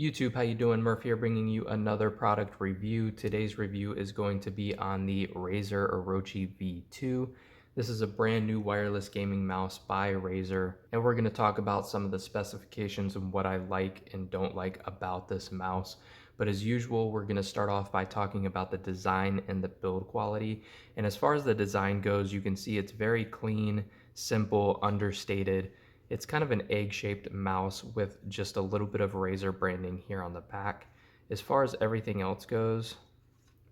YouTube, how you doing? Murph here, bringing you another product review. Today's review is going to be on the Razer Orochi V2. This is a brand new wireless gaming mouse by Razer, and we're going to talk about some of the specifications and what I like and don't like about this mouse. But as usual, we're going to start off by talking about the design and the build quality. And as far as the design goes, you can see it's very clean, simple, understated. It's kind of an egg-shaped mouse with just a little bit of Razer branding here on the back. As far as everything else goes,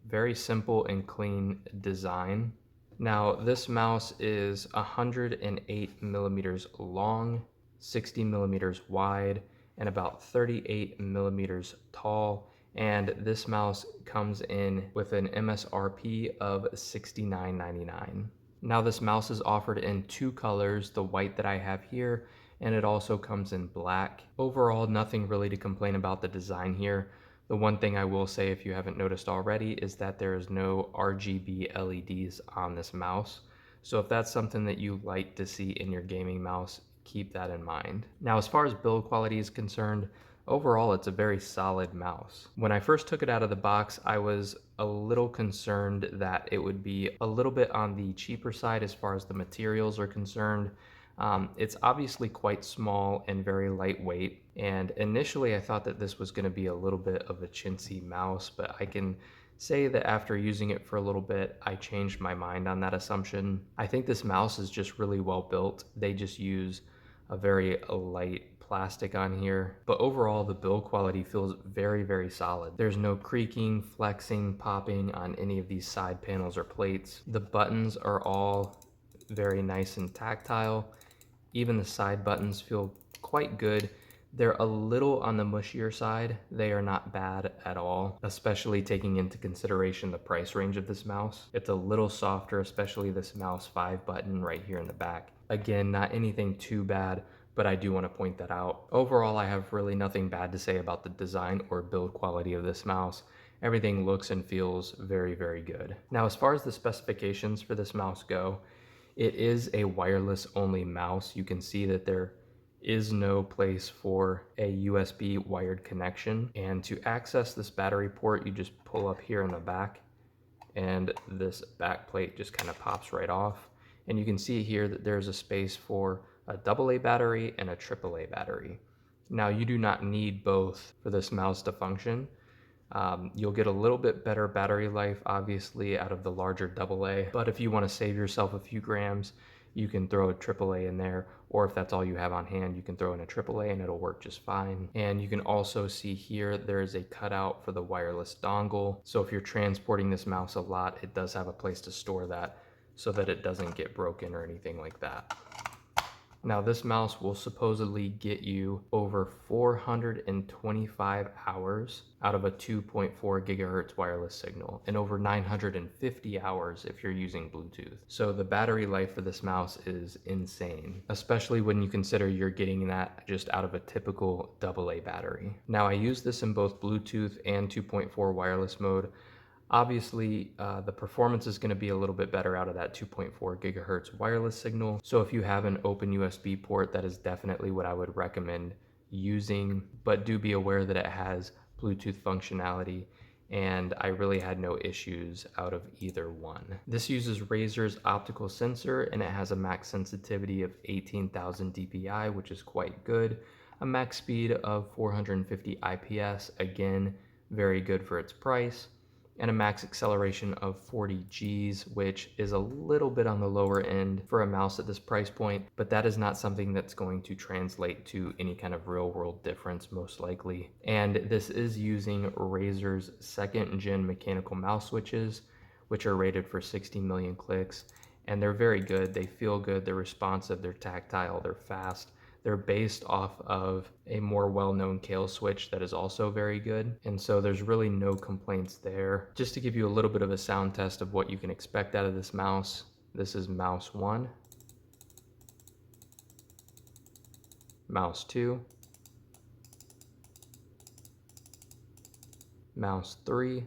very simple and clean design. Now, this mouse is 108 millimeters long, 60 millimeters wide, and about 38 millimeters tall. And this mouse comes in with an MSRP of $69.99. Now this mouse is offered in two colors, the white that I have here, and it also comes in black. Overall, nothing really to complain about the design here. The one thing I will say, if you haven't noticed already, is that there is no RGB LEDs on this mouse. So if that's something that you like to see in your gaming mouse, keep that in mind. Now, as far as build quality is concerned, overall, it's a very solid mouse. When I first took it out of the box, I was a little concerned that it would be a little bit on the cheaper side as far as the materials are concerned. It's obviously quite small and very lightweight, and initially I thought that this was going to be a little bit of a chintzy mouse, but I can say that after using it for a little bit, I changed my mind on that assumption. I think this mouse is just really well built. They just use a very light plastic on here, but overall the build quality feels very, very solid. There's no creaking, flexing, popping on any of these side panels or plates. The buttons are all very nice and tactile. Even the side buttons feel quite good. They're a little on the mushier side. They are not bad at all, especially taking into consideration the price range of this mouse. It's a little softer, especially this mouse 5 button right here in the back. Again, not anything too bad, but I do want to point that out. Overall, I have really nothing bad to say about the design or build quality of this mouse. Everything looks and feels very, very good. Now, as far as the specifications for this mouse go, it is a wireless only mouse. You can see that there is no place for a USB wired connection. And to access this battery port, you just pull up here in the back and this back plate just kind of pops right off. And you can see here that there's a space for a AA battery and a AAA battery. Now you do not need both for this mouse to function. You'll get a little bit better battery life, obviously, out of the larger AA, but if you want to save yourself a few grams, you can throw a AAA in there, or if that's all you have on hand, you can throw in a AAA and it'll work just fine. And you can also see here, there is a cutout for the wireless dongle. So if you're transporting this mouse a lot, it does have a place to store that so that it doesn't get broken or anything like that. Now this mouse will supposedly get you over 425 hours out of a 2.4 gigahertz wireless signal and over 950 hours if you're using Bluetooth. So the battery life for this mouse is insane, especially when you consider you're getting that just out of a typical AA battery. Now I use this in both Bluetooth and 2.4 wireless mode. Obviously, the performance is going to be a little bit better out of that 2.4 gigahertz wireless signal. So if you have an open USB port, that is definitely what I would recommend using, but do be aware that it has Bluetooth functionality, and I really had no issues out of either one. This uses Razer's optical sensor, and it has a max sensitivity of 18,000 dpi, which is quite good. A max speed of 450 IPS, again, very good for its price, and a max acceleration of 40 Gs, which is a little bit on the lower end for a mouse at this price point, but that is not something that's going to translate to any kind of real world difference, most likely. And this is using Razer's 2nd gen mechanical mouse switches, which are rated for 60 million clicks, and they're very good. They feel good, they're responsive, they're tactile, they're fast. They're based off of a more well-known kill switch that is also very good. And so there's really no complaints there. Just to give you a little bit of a sound test of what you can expect out of this mouse, this is mouse 1, mouse 2, mouse 3,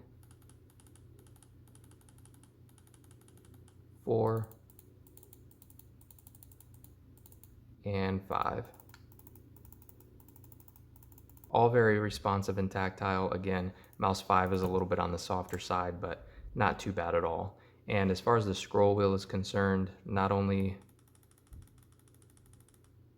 4, and 5. All very responsive and tactile. Again, mouse 5 is a little bit on the softer side, but not too bad at all. And as far as the scroll wheel is concerned, not only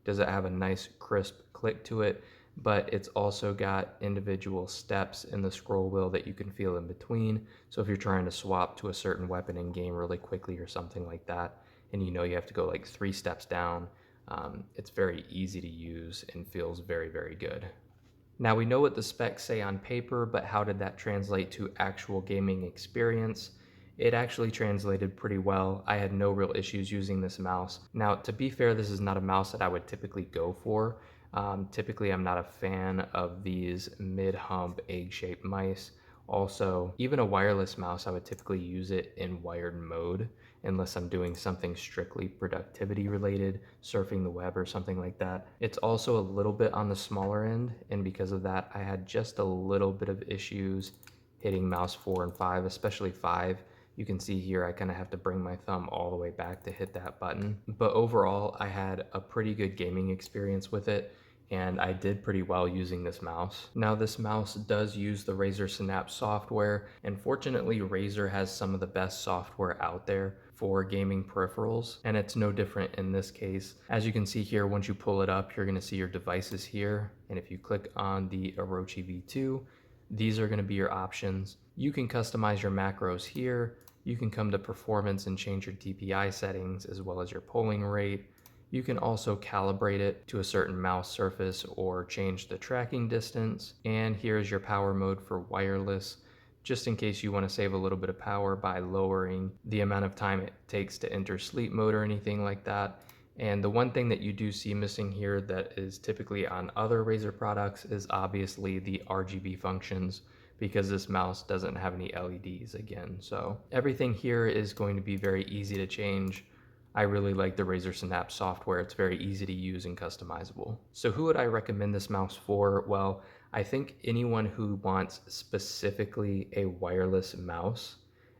does it have a nice crisp click to it, but it's also got individual steps in the scroll wheel that you can feel in between. So if you're trying to swap to a certain weapon in game really quickly or something like that, and you know you have to go like 3 steps down, it's very easy to use and feels very, very good. Now we know what the specs say on paper, but how did that translate to actual gaming experience? It actually translated pretty well. I had no real issues using this mouse. Now, to be fair, this is not a mouse that I would typically go for. Typically, I'm not a fan of these mid-hump egg-shaped mice. Also, even a wireless mouse, I would typically use it in wired mode unless I'm doing something strictly productivity related, surfing the web or something like that. It's also a little bit on the smaller end, and because of that, I had just a little bit of issues hitting mouse 4 and 5, especially 5. You can see here I kind of have to bring my thumb all the way back to hit that button. But overall, I had a pretty good gaming experience with it, and I did pretty well using this mouse. Now this mouse does use the Razer Synapse software, and fortunately Razer has some of the best software out there for gaming peripherals, and it's no different in this case. As you can see here, once you pull it up, you're gonna see your devices here, and if you click on the Orochi V2, these are gonna be your options. You can customize your macros here. You can come to performance and change your DPI settings as well as your polling rate. You can also calibrate it to a certain mouse surface or change the tracking distance. And here's your power mode for wireless, just in case you want to save a little bit of power by lowering the amount of time it takes to enter sleep mode or anything like that. And the one thing that you do see missing here that is typically on other Razer products is obviously the RGB functions, because this mouse doesn't have any LEDs again. So everything here is going to be very easy to change. I really like the Razer Synapse software. It's very easy to use and customizable. So who would I recommend this mouse for? Well, I think anyone who wants specifically a wireless mouse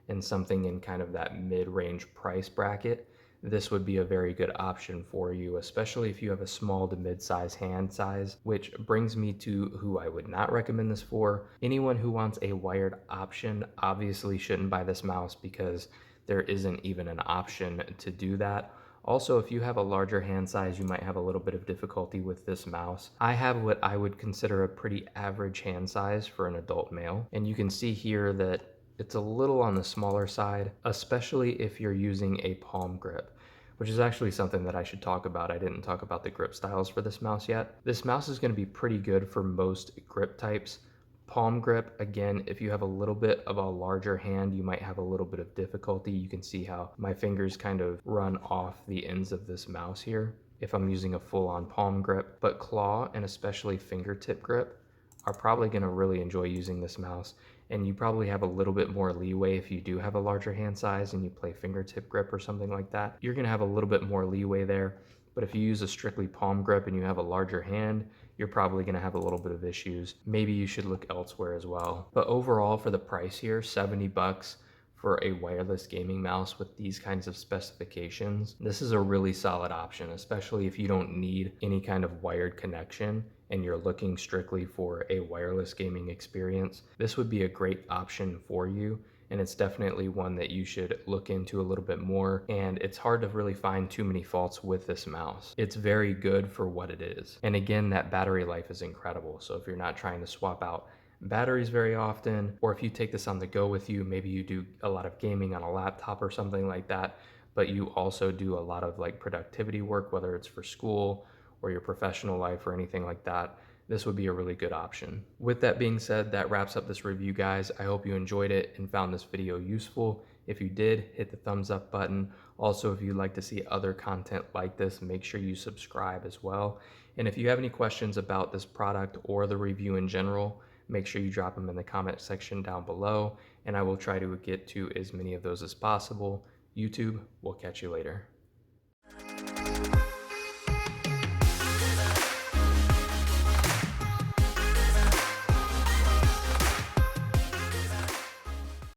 and something in kind of that mid-range price bracket, this would be a very good option for you, especially if you have a small to mid-size hand size, which brings me to who I would not recommend this for. Anyone who wants a wired option obviously shouldn't buy this mouse because there isn't even an option to do that. Also, if you have a larger hand size, you might have a little bit of difficulty with this mouse. I have what I would consider a pretty average hand size for an adult male, and you can see here that it's a little on the smaller side, especially if you're using a palm grip, which is actually something that I should talk about. I didn't talk about the grip styles for this mouse yet. This mouse is going to be pretty good for most grip types. Palm grip, again, if you have a little bit of a larger hand, you might have a little bit of difficulty. You can see how my fingers kind of run off the ends of this mouse here if I'm using a full-on palm grip. But claw and especially fingertip grip are probably going to really enjoy using this mouse, and you probably have a little bit more leeway if you do have a larger hand size and you play fingertip grip or something like that. You're going to have a little bit more leeway there. But if you use a strictly palm grip and you have a larger hand, you're probably going to have a little bit of issues. Maybe you should look elsewhere as well. But overall, for the price here, 70 bucks for a wireless gaming mouse with these kinds of specifications, this is a really solid option, especially if you don't need any kind of wired connection and you're looking strictly for a wireless gaming experience. This would be a great option for you, and it's definitely one that you should look into a little bit more. And it's hard to really find too many faults with this mouse. It's very good for what it is. And again, that battery life is incredible. So if you're not trying to swap out batteries very often, or if you take this on the go with you, maybe you do a lot of gaming on a laptop or something like that, but you also do a lot of like productivity work, whether it's for school or your professional life or anything like that, this would be a really good option. With that being said, that wraps up this review, guys. I hope you enjoyed it and found this video useful. If you did, hit the thumbs up button. Also, if you'd like to see other content like this, make sure you subscribe as well. And if you have any questions about this product or the review in general, make sure you drop them in the comment section down below, and I will try to get to as many of those as possible. YouTube, we'll catch you later.